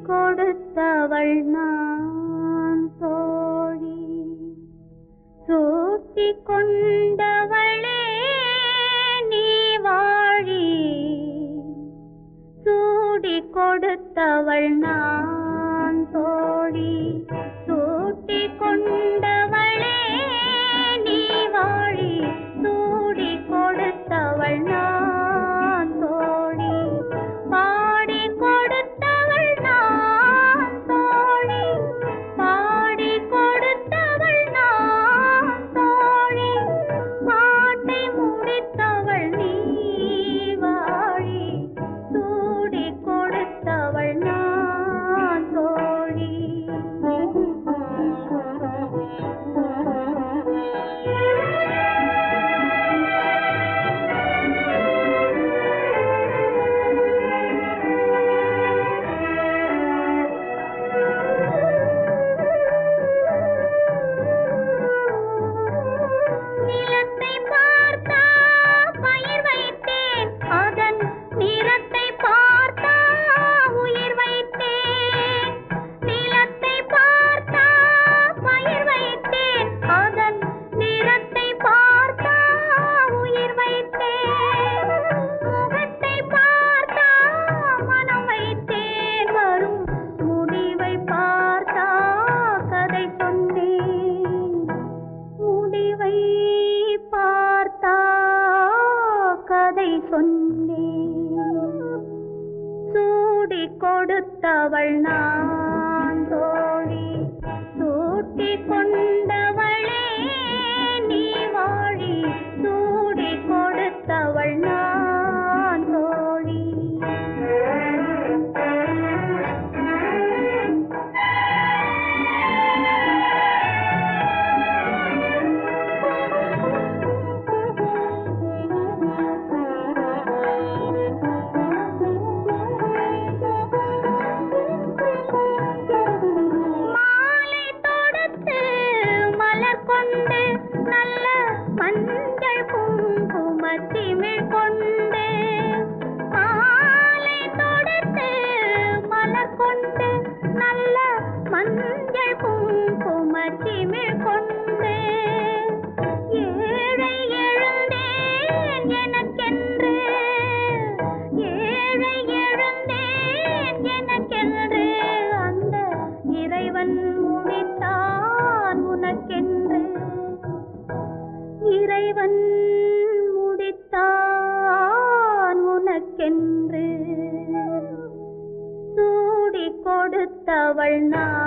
கொடுத்தவள் நான் தோழி, சூட்டி கொண்டவளே நீ வாழி, சூடி கொடுத்தவள் நான் தோழி, சூட்டி கொண்டவளே நீ வாழி, சூடி கொடுத்தவள் நான் தோழி, பாடி கொடுத்தவள் நான் தோழி, பாடி கொடுத்தவள் நான் தோழி, பாட்டை முடித்தவள் நீ வாழி, சூடி கொடுத்தவள் நான் தோழி. நிலத்தை பார்த்தா பயிர் வைத்தேன், அதன் நிறத்தை பார்த்தா உயிர் வைத்தேன், நிலத்தை பார்த்தா பயிர் வைத்தேன், அதன் நிறத்தை பார்த்தா உயிர் வைத்தேன், முகத்தை பார்த்தா மனம் வைத்தேன், வரும் முடிவை பார்த்தா கதை சொன்னேன், முடிவை பார்த்தா கதை சொன்னேன், சூடி கொடுத்தவள் நான் தோழி, சூட்டி கொண்டவளே நீ வாழி, சூடி கொடுத்தவள் நான் தோழி. மாலை தொடுத்து மலர் கொண்டு நல்ல மஞ்சள் குங்கும திமிழ் கொண்டு, மாலை தொடுத்து மலர் கொண்டு நல்ல மஞ்சள் குங்கும திமிழ் கொண்டு, ஏழை எழுந்தேன் எனக்கென்று, ஏழை எழுந்தேன் எனக்கென்று, அந்த இறைவன் முடித்தான் உனக்கென்று, இறைவன் முடித்தான் உனக்கென்று, சூடி கொடுத்தவள் நான்